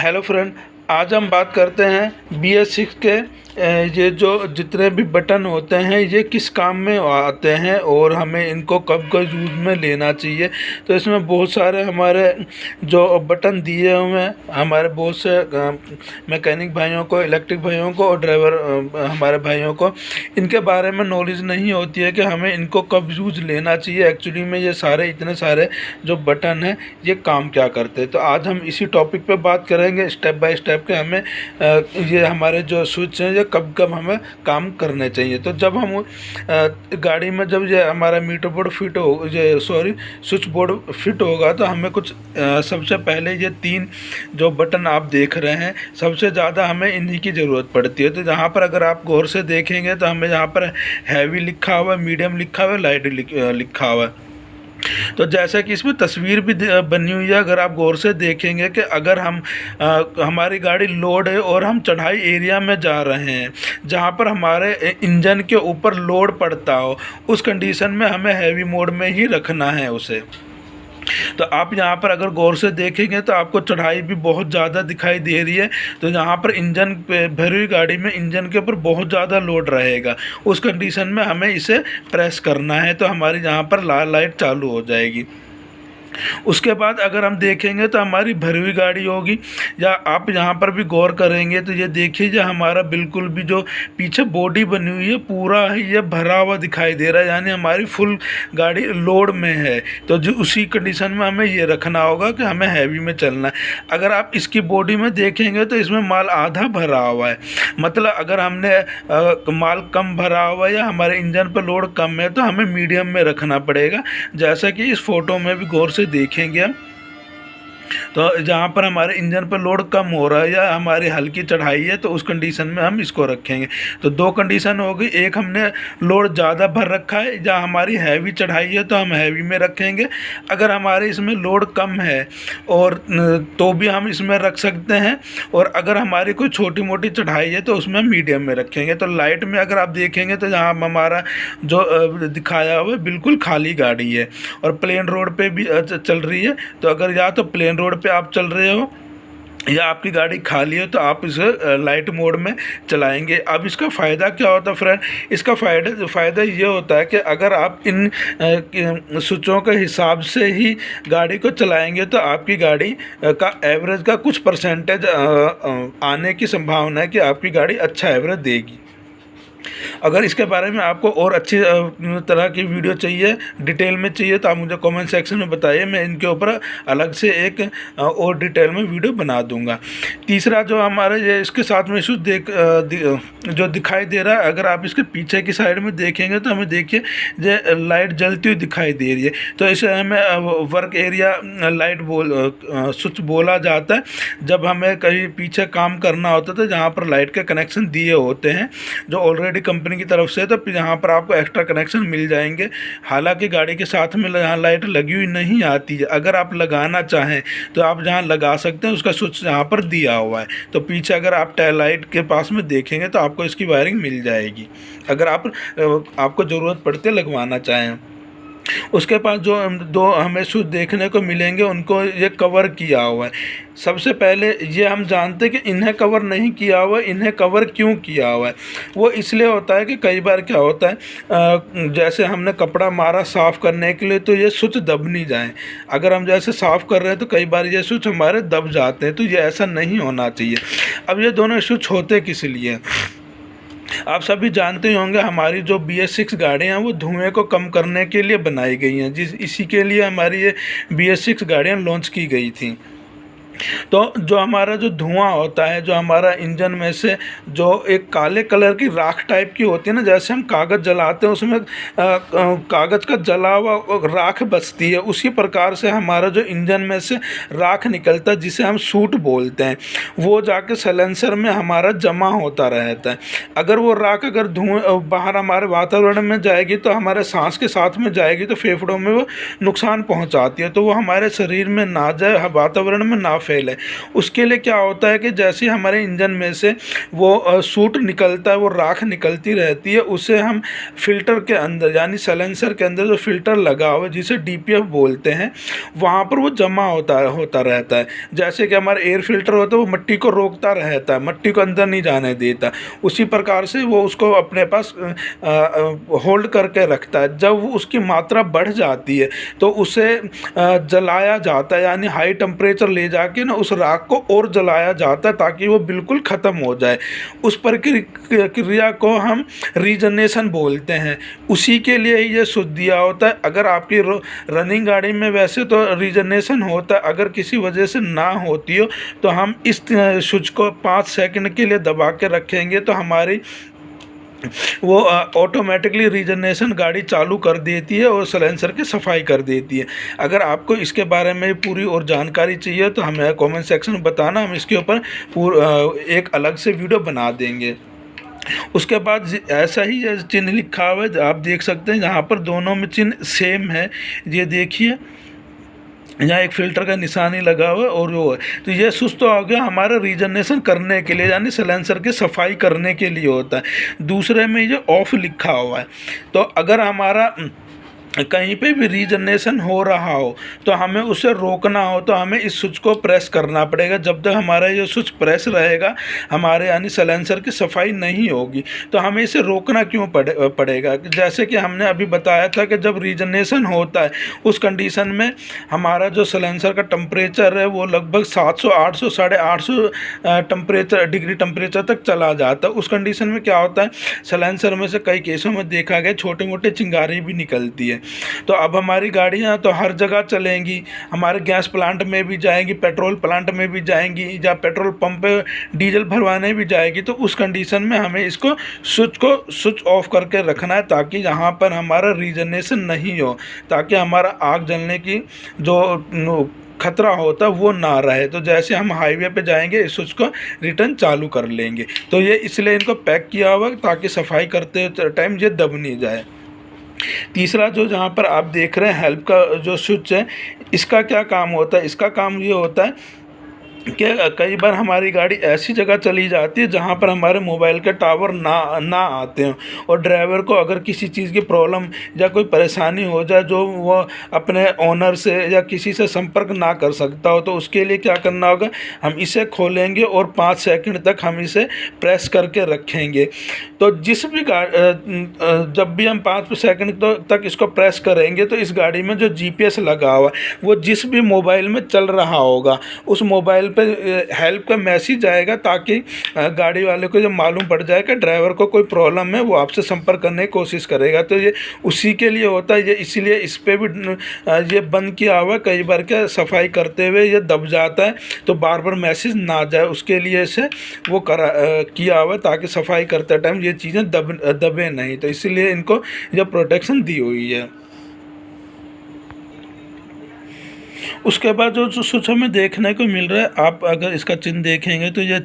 Hello friend, आज हम बात करते हैं BS6 के ये जो जितने भी बटन होते हैं ये किस काम में आते हैं और हमें इनको कब कब यूज़ में लेना चाहिए। तो इसमें बहुत सारे हमारे जो बटन दिए हुए हैं हमारे बहुत से मैकेनिक भाइयों को, इलेक्ट्रिक भाइयों को और ड्राइवर हमारे भाइयों को इनके बारे में नॉलेज नहीं होती है कि हमें इनको कब यूज़ लेना चाहिए। एक्चुअली में ये सारे इतने सारे जो बटन हैं ये काम क्या करते हैं। तो आज हम इसी टॉपिक पे बात करेंगे स्टेप बाय स्टेप के हमें ये हमारे जो स्विच हैं कब कब हमें काम करने चाहिए। तो जब हम गाड़ी में जब ये हमारा मीटर बोर्ड फिट हो ये स्विच बोर्ड फिट होगा तो हमें कुछ सबसे पहले ये 3 जो बटन आप देख रहे हैं सबसे ज़्यादा हमें इन्हीं की ज़रूरत पड़ती है। तो यहाँ पर अगर आप गौर से देखेंगे तो हमें यहाँ पर हैवी लिखा हुआ है, मीडियम लिखा हुआ है, लाइट लिखा हुआ है। तो जैसा कि इसमें तस्वीर भी बनी हुई है, अगर आप गौर से देखेंगे कि अगर हमारी गाड़ी लोड है और हम चढ़ाई एरिया में जा रहे हैं जहां पर हमारे इंजन के ऊपर लोड पड़ता हो, उस कंडीशन में हमें हैवी मोड में ही रखना है उसे। तो आप यहाँ पर अगर गौर से देखेंगे तो आपको चढ़ाई भी बहुत ज़्यादा दिखाई दे रही है। तो यहाँ पर इंजन पे भरी हुई गाड़ी में इंजन के ऊपर बहुत ज़्यादा लोड रहेगा, उस कंडीशन में हमें इसे प्रेस करना है तो हमारी यहाँ पर लाल लाइट चालू हो जाएगी। उसके बाद अगर हम देखेंगे तो हमारी भरी हुई गाड़ी होगी, या आप यहाँ पर भी गौर करेंगे तो ये देखिए जो हमारा बिल्कुल भी जो पीछे बॉडी बनी हुई है पूरा ही ये भरा हुआ दिखाई दे रहा है, यानी हमारी फुल गाड़ी लोड में है। तो जो उसी कंडीशन में हमें ये रखना होगा कि हमें हैवी में चलना है। अगर आप इसकी बॉडी में देखेंगे तो इसमें माल आधा भरा हुआ है, मतलब अगर हमने माल कम भरा हुआ है या हमारे इंजन पर लोड कम है तो हमें मीडियम में रखना पड़ेगा। जैसा कि इस फोटो में भी गौर से देखेंगे हम, तो जहाँ पर हमारे इंजन पर लोड कम हो रहा है या हमारी हल्की चढ़ाई है तो उस कंडीशन में हम इसको रखेंगे। तो 2 कंडीशन हो गई, एक हमने लोड ज़्यादा भर रखा है, जहाँ हमारी हैवी चढ़ाई है तो हम हैवी में रखेंगे। अगर हमारे इसमें लोड कम है और तो भी हम इसमें रख सकते हैं, और अगर हमारी कोई छोटी मोटी चढ़ाई है तो उसमें हम मीडियम में रखेंगे। तो लाइट में अगर आप देखेंगे तो जहाँ हमारा जो दिखाया हुआ है बिल्कुल खाली गाड़ी है और प्लेन रोड पर भी चल रही है। तो अगर या तो प्लेन रोड पे आप चल रहे हो या आपकी गाड़ी खाली है तो आप इसे लाइट मोड में चलाएंगे। अब इसका फ़ायदा क्या होता है फ्रेंड, इसका फ़ायदा ये होता है कि अगर आप इन स्विचों के हिसाब से ही गाड़ी को चलाएंगे तो आपकी गाड़ी का एवरेज का कुछ परसेंटेज आने की संभावना है कि आपकी गाड़ी अच्छा एवरेज देगी। अगर इसके बारे में आपको और अच्छी तरह की वीडियो चाहिए, डिटेल में चाहिए, तो आप मुझे कमेंट सेक्शन में बताइए, मैं इनके ऊपर अलग से एक और डिटेल में वीडियो बना दूंगा। तीसरा जो हमारे ये इसके साथ में इशू जो दिखाई दे रहा है, अगर आप इसके पीछे की साइड में देखेंगे तो हमें देखिए ये लाइट जलती हुई दिखाई दे रही है। तो इसे हमें वर्क एरिया लाइट स्विच बोला जाता है। जब हमें कहीं पीछे काम करना होता है जहाँ पर लाइट के कनेक्शन दिए होते हैं जो ऑलरेडी कंपनी की तरफ से, तो यहाँ पर आपको एक्स्ट्रा कनेक्शन मिल जाएंगे। हालांकि गाड़ी के साथ में यहाँ लाइट लगी हुई नहीं आती है, अगर आप लगाना चाहें तो आप जहाँ लगा सकते हैं उसका स्विच यहाँ पर दिया हुआ है। तो पीछे अगर आप टेल लाइट के पास में देखेंगे तो आपको इसकी वायरिंग मिल जाएगी अगर आपको ज़रूरत पड़ती है लगवाना चाहें। उसके पास जो 2 हमें स्विच देखने को मिलेंगे उनको ये कवर किया हुआ है। सबसे पहले ये हम जानते हैं कि इन्हें कवर नहीं किया हुआ है, इन्हें कवर क्यों किया हुआ है। वो इसलिए होता है कि कई बार क्या होता है जैसे हमने कपड़ा मारा साफ़ करने के लिए तो ये स्विच दब नहीं जाए। अगर हम जैसे साफ़ कर रहे हैं तो कई बार ये स्विच हमारे दब जाते हैं, तो ये ऐसा नहीं होना चाहिए। अब ये दोनों स्विच होते किस लिए, आप सभी जानते ही होंगे, हमारी जो BS6 गाड़ियाँ हैं वो धुएं को कम करने के लिए बनाई गई हैं। इसी के लिए हमारी ये BS6 गाड़ियाँ लॉन्च की गई थी। तो जो हमारा जो धुआं होता है, जो हमारा इंजन में से जो एक काले कलर की राख टाइप की होती है ना, जैसे हम कागज़ जलाते हैं उसमें कागज़ का जला हुआ राख बचती है, उसी प्रकार से हमारा जो इंजन में से राख निकलता है जिसे हम सूट बोलते हैं, वो जाके साइलेंसर में हमारा जमा होता रहता है। अगर वो राख अगर धुएं बाहर हमारे वातावरण में जाएगी तो हमारे सांस के साथ में जाएगी तो फेफड़ों में वो नुकसान पहुँचाती है, तो वो हमारे शरीर में ना जाए, वातावरण में ना फेल है। उसके लिए क्या होता है कि जैसे हमारे इंजन में से वो सूट निकलता है, वो राख निकलती रहती है, उसे हम फिल्टर के अंदर यानी साइलेंसर के अंदर जो फिल्टर लगा हुआ है जिसे डीपीएफ बोलते हैं, वहाँ पर वो जमा होता रहता है। जैसे कि हमारा एयर फिल्टर होता है वो मिट्टी को रोकता रहता है, मिट्टी को अंदर नहीं जाने देता, उसी प्रकार से वो उसको अपने पास होल्ड करके रखता है। जब वो उसकी मात्रा बढ़ जाती है तो उसे जलाया जाता है, यानी हाई टेम्परेचर ले जाके ना उस राख को और जलाया जाता है ताकि वो बिल्कुल ख़त्म हो जाए। उस प्रक्रिया को हम रीजनरेशन बोलते हैं। उसी के लिए ही ये स्विच दिया होता है। अगर आपकी रनिंग गाड़ी में वैसे तो रीजनरेशन होता है, अगर किसी वजह से ना होती हो तो हम इस स्विच को 5 सेकंड के लिए दबा के रखेंगे तो हमारी वो ऑटोमेटिकली रीजनरेशन गाड़ी चालू कर देती है और साइलेंसर की सफाई कर देती है। अगर आपको इसके बारे में पूरी और जानकारी चाहिए तो हमें कमेंट सेक्शन में बताना, हम इसके ऊपर एक अलग से वीडियो बना देंगे। उसके बाद ऐसा ही चिन्ह लिखा हुआ है, आप देख सकते हैं यहाँ पर दोनों में चिन्ह सेम है। ये देखिए यहाँ एक फ़िल्टर का निशान ही लगा हुआ है और वो है, तो ये स्विच तो हो गया हमारा रीजनरेशन करने के लिए यानी साइलेंसर की सफाई करने के लिए होता है। दूसरे में ये ऑफ लिखा हुआ है, तो अगर हमारा कहीं पे भी रीजनरेशन हो रहा हो तो हमें उसे रोकना हो तो हमें इस स्विच को प्रेस करना पड़ेगा। जब तक हमारा ये स्विच प्रेस रहेगा हमारे यानी साइलेंसर की सफाई नहीं होगी। तो हमें इसे रोकना क्यों पड़ेगा? जैसे कि हमने अभी बताया था कि जब रीजनरेशन होता है उस कंडीशन में हमारा जो साइलेंसर का टेम्परेचर है वो लगभग 700 800 850 डिग्री टेम्परेचर तक चला जाता है। उस कंडीशन में क्या होता है, साइलेंसर में से कई केसों में देखा गया छोटे मोटे चिंगारी भी निकलती है। तो अब हमारी गाड़ियां तो हर जगह चलेंगी, हमारे गैस प्लांट में भी जाएंगी, पेट्रोल प्लांट में भी जाएंगी, या पेट्रोल पंप पे डीजल भरवाने भी जाएगी। तो उस कंडीशन में हमें इसको स्विच ऑफ करके रखना है ताकि यहाँ पर हमारा रीजनरेशन नहीं हो, ताकि हमारा आग जलने की जो खतरा होता है वो ना रहे। तो जैसे हम हाईवे पे जाएंगे इस स्विच को रिटर्न चालू कर लेंगे। तो ये इसलिए इनको पैक किया हुआ ताकि सफाई करते टाइम ये दब नहीं जाए। तीसरा जो जहाँ पर आप देख रहे हैं हेल्प का जो स्विच है, इसका क्या काम होता है? इसका काम ये होता है कि कई बार हमारी गाड़ी ऐसी जगह चली जाती है जहाँ पर हमारे मोबाइल के टावर ना आते हैं और ड्राइवर को अगर किसी चीज़ की प्रॉब्लम या कोई परेशानी हो जाए जो वो अपने ओनर से या किसी से संपर्क ना कर सकता हो, तो उसके लिए क्या करना होगा, हम इसे खोलेंगे और 5 सेकंड तक हम इसे प्रेस करके रखेंगे। तो जिस भी जब भी हम 5 सेकंड तक इसको प्रेस करेंगे तो इस गाड़ी में जो जीपीएस लगा हुआ है वो जिस भी मोबाइल में चल रहा होगा उस मोबाइल पे हेल्प का मैसेज आएगा ताकि गाड़ी वाले को जब मालूम पड़ जाए कि ड्राइवर को कोई प्रॉब्लम है वो आपसे संपर्क करने की कोशिश करेगा। तो ये उसी के लिए होता है। ये इसीलिए इस पर भी ये बंद किया हुआ, कई बार क्या सफाई करते हुए ये दब जाता है तो बार बार मैसेज ना जाए, उसके लिए इसे वो किया हुआ ताकि सफाई करते टाइम ये चीज़ें दबे नहीं। तो इसीलिए इनको ये प्रोटेक्शन दी हुई है। उसके बाद जो स्विच हमें देखने को मिल रहा है, आप अगर इसका चिन्ह देखेंगे तो ये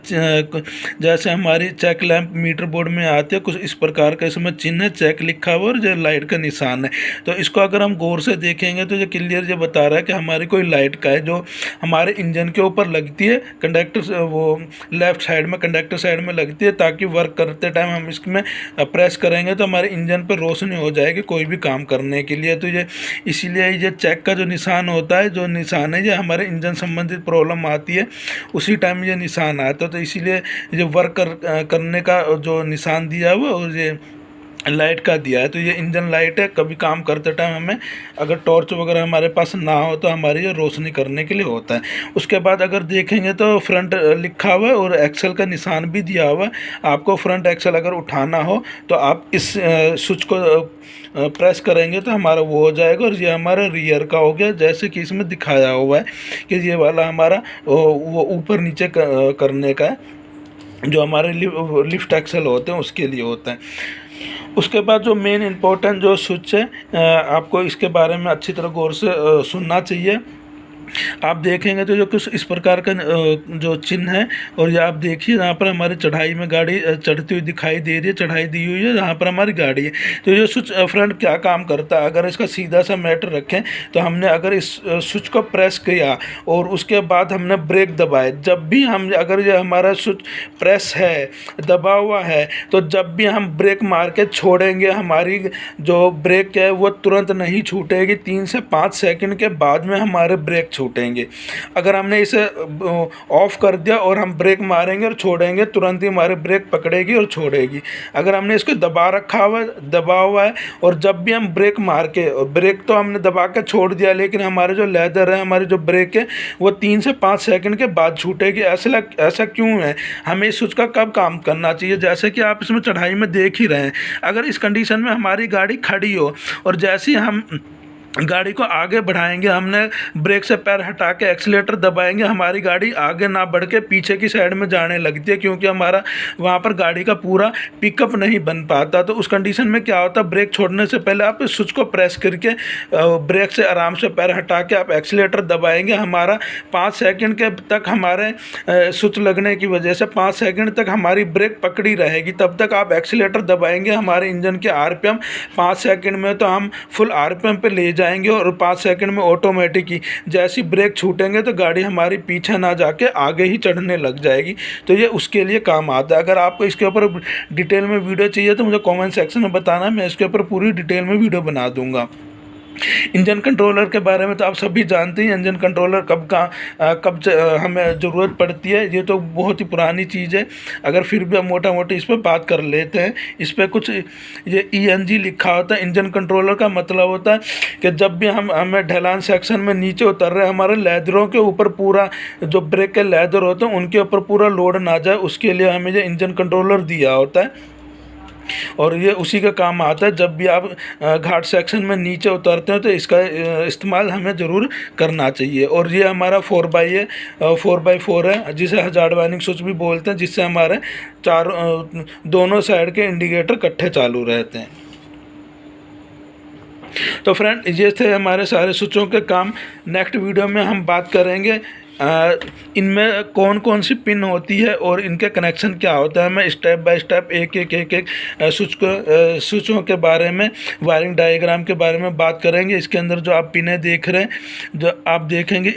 जैसे हमारी चेक लैंप मीटर बोर्ड में आते हैं कुछ इस प्रकार का इसमें चिन्ह है, चेक लिखा हुआ और जो लाइट का निशान है। तो इसको अगर हम गौर से देखेंगे तो ये क्लियर ये बता रहा है कि हमारी कोई लाइट का है जो हमारे इंजन के ऊपर लगती है, कंडक्टर वो लेफ्ट साइड में कंडक्टर साइड में लगती है, ताकि वर्क करते टाइम हम इसमें प्रेस करेंगे तो हमारे इंजन पर रोशनी हो जाएगी कोई भी काम करने के लिए। तो ये इसीलिए ये चेक का जो निशान होता है, जो निशान है, ये हमारे इंजन संबंधित प्रॉब्लम आती है उसी टाइम ये निशान आता है। तो इसीलिए ये वर्क करने का जो निशान दिया हुआ और ये लाइट का दिया है। तो ये इंजन लाइट है, कभी काम करते टाइम हमें अगर टॉर्च वगैरह हमारे पास ना हो तो हमारी ये रोशनी करने के लिए होता है। उसके बाद अगर देखेंगे तो फ्रंट लिखा हुआ है और एक्सल का निशान भी दिया हुआ है। आपको फ्रंट एक्सल अगर उठाना हो तो आप इस स्विच को प्रेस करेंगे तो हमारा वो हो जाएगा। और ये हमारा रियर का हो गया, जैसे कि इसमें दिखाया हुआ है कि ये वाला हमारा वो ऊपर नीचे करने का है, जो हमारे लिफ्ट एक्सल होते हैं उसके लिए होता है। उसके बाद जो मेन इम्पोर्टेंट जो स्विच है, आपको इसके बारे में अच्छी तरह गौर से सुनना चाहिए। आप देखेंगे तो जो कुछ इस प्रकार का जो चिन्ह है, और ये आप देखिए यहाँ पर हमारी चढ़ाई में गाड़ी चढ़ती हुई दिखाई दे रही है, चढ़ाई दी हुई है, यहाँ पर हमारी गाड़ी है। तो ये स्विच फ्रेंड क्या काम करता है, अगर इसका सीधा सा मैटर रखें तो हमने अगर इस स्विच को प्रेस किया और उसके बाद हमने ब्रेक दबाए, जब भी हम अगर ये हमारा स्विच प्रेस है, दबा हुआ है, तो जब भी हम ब्रेक मार के छोड़ेंगे हमारी जो ब्रेक है वो तुरंत नहीं छूटेगी, 3 से 5 सेकंड के बाद में हमारे ब्रेक छूटेंगे। अगर हमने इसे ऑफ कर दिया और हम ब्रेक मारेंगे और छोड़ेंगे, तुरंत ही हमारे ब्रेक पकड़ेगी और छोड़ेगी। अगर हमने इसको दबा हुआ है और जब भी हम ब्रेक मार के, और ब्रेक तो हमने दबा के छोड़ दिया, लेकिन हमारे जो लेदर है, हमारी जो ब्रेक है वो 3 से 5 सेकंड के बाद छूटेगी। ऐसा क्यों है, हमें इस स्विच का कब काम करना चाहिए? जैसे कि आप इसमें चढ़ाई में देख ही रहे हैं, अगर इस कंडीशन में हमारी गाड़ी खड़ी हो और जैसे ही हम गाड़ी को आगे बढ़ाएंगे, हमने ब्रेक से पैर हटा के एक्सीलेटर दबाएंगे, हमारी गाड़ी आगे ना बढ़ के पीछे की साइड में जाने लगती है, क्योंकि हमारा वहाँ पर गाड़ी का पूरा पिकअप नहीं बन पाता। तो उस कंडीशन में क्या होता है, ब्रेक छोड़ने से पहले आप इस स्विच को प्रेस करके ब्रेक से आराम से पैर हटा के आप एक्सीलेटर दबाएंगे। हमारा 5 सेकंड के तक हमारे स्विच लगने की वजह से 5 सेकंड तक हमारी ब्रेक पकड़ी रहेगी, तब तक आप एक्सीलेटर दबाएंगे। हमारे इंजन के आरपीएम 5 सेकंड में तो हम फुल आरपीएम पे ले जाएंगे, और 5 सेकंड में ऑटोमेटिक ही जैसी ब्रेक छूटेंगे तो गाड़ी हमारी पीछे ना जाके आगे ही चढ़ने लग जाएगी। तो ये उसके लिए काम आता है। अगर आपको इसके ऊपर डिटेल में वीडियो चाहिए तो मुझे कमेंट सेक्शन में बताना, मैं इसके ऊपर पूरी डिटेल में वीडियो बना दूंगा। इंजन कंट्रोलर के बारे में तो आप सभी जानते हैं, इंजन कंट्रोलर कब हमें ज़रूरत पड़ती है। ये तो बहुत ही पुरानी चीज़ है, अगर फिर भी हम मोटा मोटी इस पर बात कर लेते हैं। इस पर कुछ ये ENG लिखा होता है। इंजन कंट्रोलर का मतलब होता है कि जब भी हमें ढलान सेक्शन में नीचे उतर रहे हैं, हमारे लेदरों के ऊपर पूरा जो ब्रेक के लेदर होते हैं उनके ऊपर पूरा लोड ना जाए, उसके लिए हमें ये इंजन कंट्रोलर दिया होता है। और ये उसी का काम आता है। जब भी आप घाट सेक्शन में नीचे उतरते हैं तो इसका इस्तेमाल हमें ज़रूर करना चाहिए। और ये हमारा 4x4 है, जिसे हजार्ड वार्निंग स्विच भी बोलते हैं, जिससे हमारे दोनों साइड के इंडिकेटर इकट्ठे चालू रहते हैं। तो फ्रेंड, ये थे हमारे सारे स्विचों के काम। नेक्स्ट वीडियो में हम बात करेंगे इनमें कौन कौन सी पिन होती है और इनके कनेक्शन क्या होता है। मैं स्टेप बाय स्टेप एक स्विचों के बारे में, वायरिंग डायग्राम के बारे में बात करेंगे। इसके अंदर जो आप पिनें देख रहे हैं, जो आप देखेंगे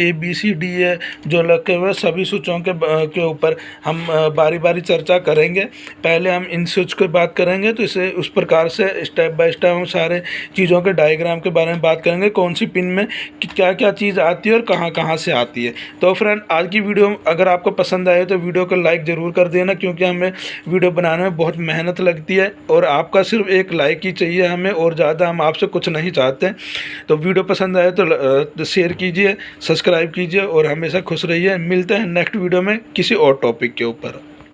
ABCD है जो लगे हुए, सभी स्विचों के ऊपर हम बारी बारी चर्चा करेंगे। पहले हम इन स्विच की बात करेंगे, तो इसे उस प्रकार से स्टेप बाय स्टेप हम सारे चीज़ों के डायग्राम के बारे में बात करेंगे, कौन सी पिन में क्या क्या चीज़ आती है और कहाँ कहाँ से आती है। तो फ्रेंड, आज की वीडियो अगर आपको पसंद आए तो वीडियो को लाइक ज़रूर कर देना, क्योंकि हमें वीडियो बनाने में बहुत मेहनत लगती है और आपका सिर्फ एक लाइक ही चाहिए हमें, और ज़्यादा हम आपसे कुछ नहीं चाहते। तो वीडियो पसंद आए तो शेयर कीजिए, सब्सक्राइब कीजिए और हमेशा खुश रहिए। मिलते हैं नेक्स्ट वीडियो में किसी और टॉपिक के ऊपर।